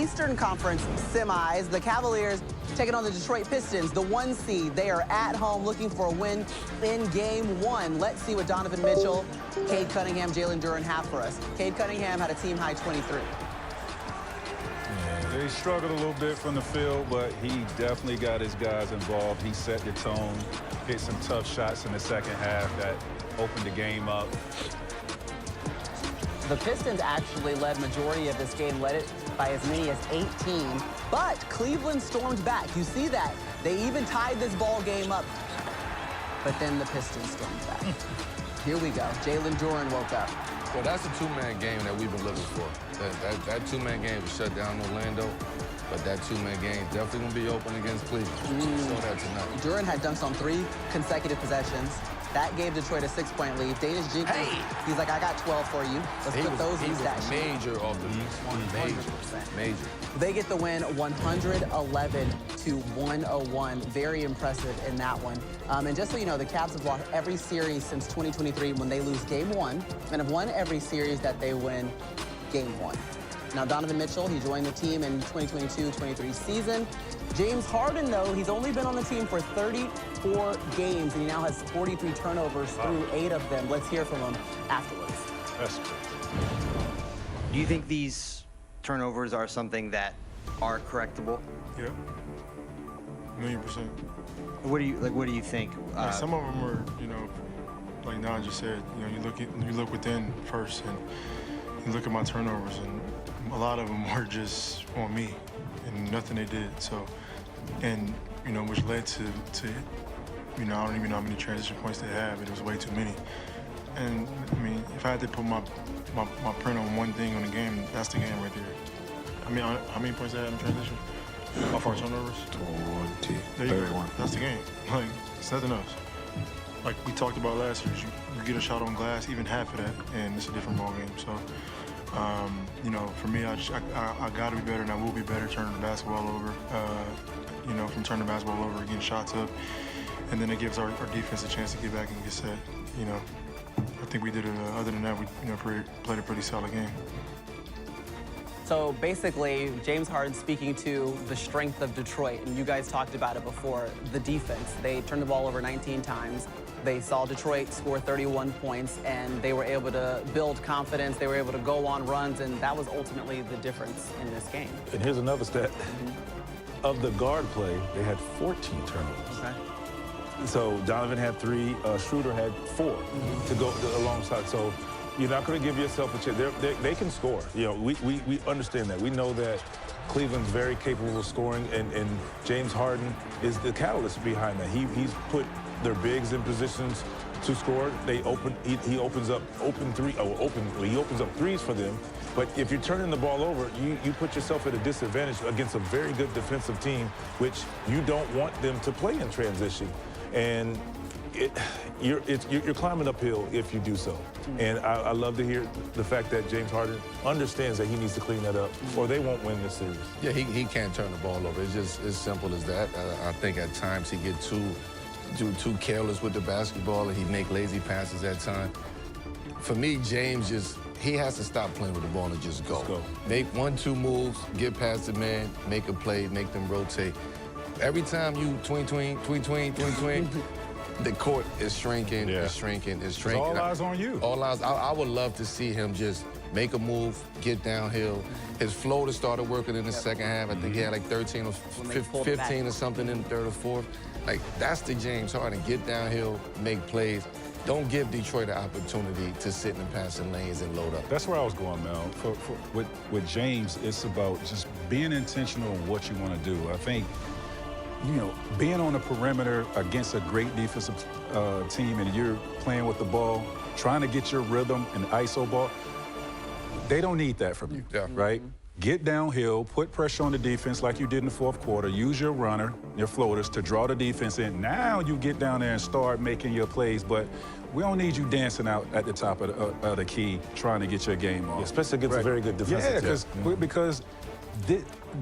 Eastern Conference semis. The Cavaliers taking on the Detroit Pistons, the 1 seed. They are at home looking for a win in game 1. Let's see what Donovan Mitchell, Cade Cunningham, Jalen Duren have for us. Cade Cunningham had a team-high 23. Yeah, they struggled a little bit from the field, but he definitely got his guys involved. He set the tone, hit some tough shots in the second half that opened the game up. The Pistons actually led majority of this game, led it by as many as 18. But Cleveland stormed back. You see that. They even tied this ball game up. But then the Pistons stormed back. Here we go. Jalen Duren woke up. Well, that's a two-man game that we've been looking for. That two-man game was shut down in Orlando, but that two-man game definitely going to be open against Cleveland. Saw that tonight. Duren had dunks on 3 consecutive possessions. That gave Detroit a 6-point lead. Danish Jenkins, he's like, I got 12 for you. Let's put those in stat sheet. Major of the major. They get the win 111-101. Very impressive in that one. And just so you know, the Cavs have lost every series since 2023 when they lose game 1, and have won every series that they win game 1. Now, Donovan Mitchell, he joined the team in 2022-23 season. James Harden, though, he's only been on the team for 34 games, and he now has 43 turnovers through 8 of them. Let's hear from him afterwards. That's great. Do you think these turnovers are something that are correctable? Yeah, 1,000,000%. What do you think? Like some of them are, you know, like Nah just said, you know, you look within first, and you look at my turnovers, and a lot of them were just on me and nothing they did. So, and you know, which led to you know, I don't even know how many transition points they have. It was way too many. And I mean, if I had to put my print on one thing on the game, that's the game right there. I mean, how many points they had in transition? How far turnovers? 20. There you go. That's the game. Like, it's nothing else. Like we talked about last year, you get a shot on glass, even half of that, and it's a different ball game. So, you know, for me, I got to be better, and I will be better turning the basketball over. You know, from turning the basketball over, getting shots up, and then it gives our defense a chance to get back and get set. You know, I think we did it. Other than that, we played a pretty solid game. So basically, James Harden speaking to the strength of Detroit, and you guys talked about it before, the defense. They turned the ball over 19 times. They saw Detroit score 31 points, and they were able to build confidence. They were able to go on runs, and that was ultimately the difference in this game. And here's another stat. Of the guard play, they had 14 turnovers. Okay. So Donovan had 3, Schroeder had 4 to go alongside. So you're not going to give yourself a chance. They can score. You know, we understand that. We know that Cleveland's very capable of scoring, and James Harden is the catalyst behind that. He's put their bigs in positions to score. He opens up threes for them. But if you're turning the ball over, you put yourself at a disadvantage against a very good defensive team, which you don't want them to play in transition. And you're climbing uphill if you do so. And I love to hear the fact that James Harden understands that he needs to clean that up, or they won't win this series. Yeah, he can't turn the ball over. It's just as simple as that. I think at times he gets too careless with the basketball, and he make lazy passes at times. For me, James he has to stop playing with the ball and just go. Make 1-2 moves, get past the man, make a play, make them rotate. Every time you twing, the court is shrinking, it's shrinking. All eyes on you. All eyes. I would love to see him just make a move, get downhill. His floater started working in the second half. I think he had like 13 or 15 or something in the third or fourth. Like, that's the James Harden. Get downhill, make plays. Don't give Detroit an opportunity to sit in the passing lanes and load up. That's where I was going, Mel. With James, it's about just being intentional in what you want to do. I think, you know, being on the perimeter against a great defensive team, and you're playing with the ball, trying to get your rhythm and ISO ball, they don't need that from you, right? Get downhill, put pressure on the defense like you did in the fourth quarter. Use your runner, your floaters, to draw the defense in. Now you get down there and start making your plays, but we don't need you dancing out at the top of the key trying to get your game off. Yeah, especially against a very good defensive team. Because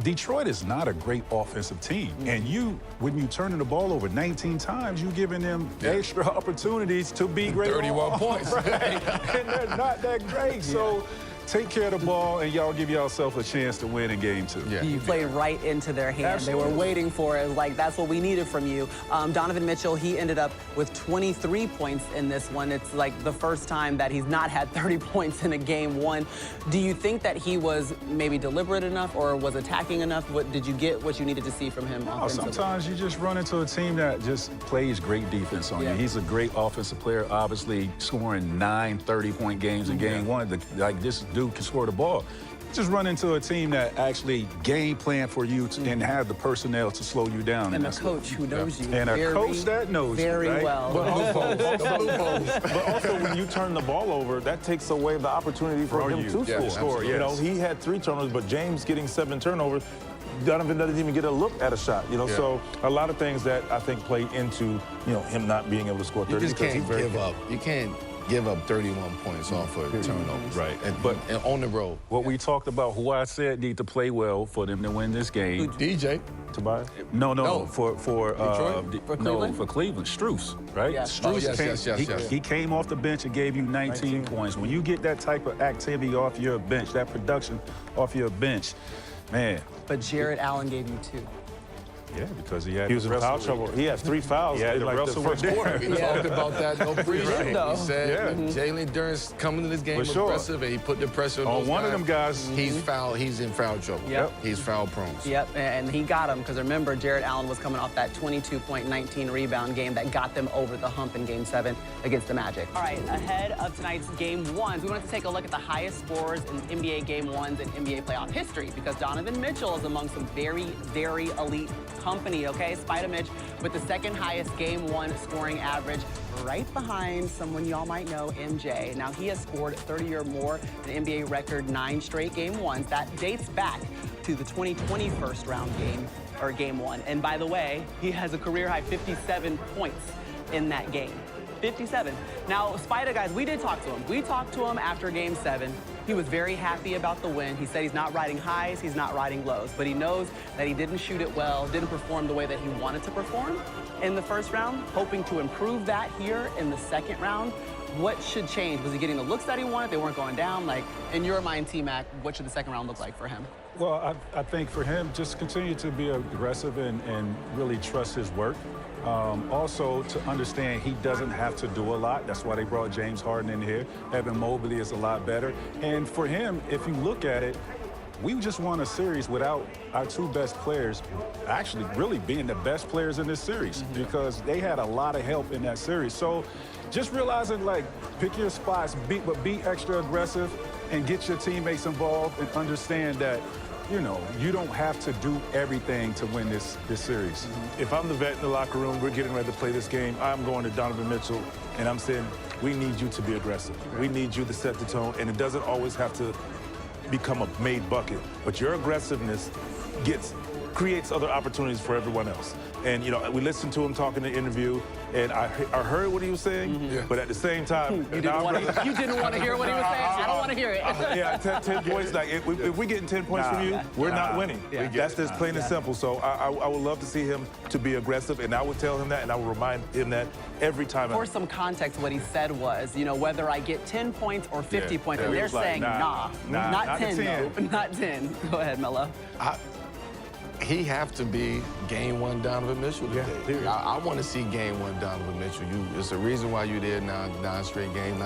Detroit is not a great offensive team. And when you turning the ball over 19 times, you're giving them extra opportunities to be great. 31 points. Right? And they're not that great. So take care of the ball, and y'all give yourself a chance to win in game 2. Yeah. You played right into their hand. Absolutely. They were waiting for it. Like, that's what we needed from you. Donovan Mitchell, he ended up with 23 points in this one. It's like the first time that he's not had 30 points in a game 1. Do you think that he was maybe deliberate enough or was attacking enough? Did you get what you needed to see from him? No, sometimes you just run into a team that just plays great defense on you. He's a great offensive player, obviously scoring 9 30-point games in game 1. Like, this dude can score the ball. Just run into a team that actually game plan for you and have the personnel to slow you down. And a coach who knows you. And a coach that knows you, very right? well. But also, when you turn the ball over, that takes away the opportunity for him to score. You know, he had 3 turnovers, but James getting 7 turnovers, Donovan doesn't even get a look at a shot. You know, so a lot of things that I think play into him not being able to score 30. You just can't give up. You can't give up 31 points off of turnovers. Right. And on the road. What we talked about, who I said need to play well for them to win this game. DJ. Tobias? No. For Cleveland? No, for Cleveland. Strus, right? Yeah. Strus he came off the bench and gave you 19 points. When you get that type of activity off your bench, that production off your bench, man. But Jarrett Allen gave you 2. Yeah, because he was in foul trouble. He had 3 fouls in like the first quarter. We talked about that no pregame. We said Jalen Duren's coming to this game aggressive, and he put the pressure on those one guys. of them guys. He's in foul trouble. He's foul prone. Yep, and he got him because remember, Jarrett Allen was coming off that 22-point, 19-rebound game that got them over the hump in Game 7 against the Magic. All right, ahead of tonight's Game 1s, we wanted to take a look at the highest scores in NBA Game 1s in NBA playoff history because Donovan Mitchell is among some very, very elite company, okay? Spider Mitch with the second highest Game 1 scoring average, right behind someone y'all might know, MJ. Now, he has scored 30 or more, an NBA record 9 straight Game 1s. That dates back to the 2020 first round Game 1. And by the way, he has a career-high 57 points in that game. 57. Now, Spider, guys, we did talk to him. We talked to him after Game 7. He was very happy about the win. He said he's not riding highs, he's not riding lows, but he knows that he didn't shoot it well, didn't perform the way that he wanted to perform in the first round, hoping to improve that here in the second round. What should change? Was he getting the looks that he wanted? They weren't going down. Like, in your mind, T-Mac, what should the second round look like for him? Well, I think for him, just continue to be aggressive and really trust his work. Also, to understand he doesn't have to do a lot. That's why they brought James Harden in here. Evan Mobley is a lot better. And for him, if you look at it, we just won a series without our 2 best players actually really being the best players in this series because they had a lot of help in that series. So just realizing, like, pick your spots, but be extra aggressive and get your teammates involved and understand that, you don't have to do everything to win this series. If I'm the vet in the locker room, we're getting ready to play this game, I'm going to Donovan Mitchell, and I'm saying, we need you to be aggressive. We need you to set the tone, and it doesn't always have to become a made bucket, but your aggressiveness creates other opportunities for everyone else. And, we listened to him talking in the interview, and I heard what he was saying, but at the same time... You didn't want to hear what he was saying? I don't want to hear it. 10 points. Like, if we're getting 10 points from you, we're not winning. That's just plain and simple. So I would love to see him to be aggressive, and I would tell him that, and I would remind him that every time. For some context, what he said was, whether I get 10 points or 50 points, and they're saying, not 10, though. Not 10. Go ahead, Melo. He have to be Game 1 Donovan Mitchell today. I want to see Game 1 Donovan Mitchell. It's the reason why you're there now, 9 straight games,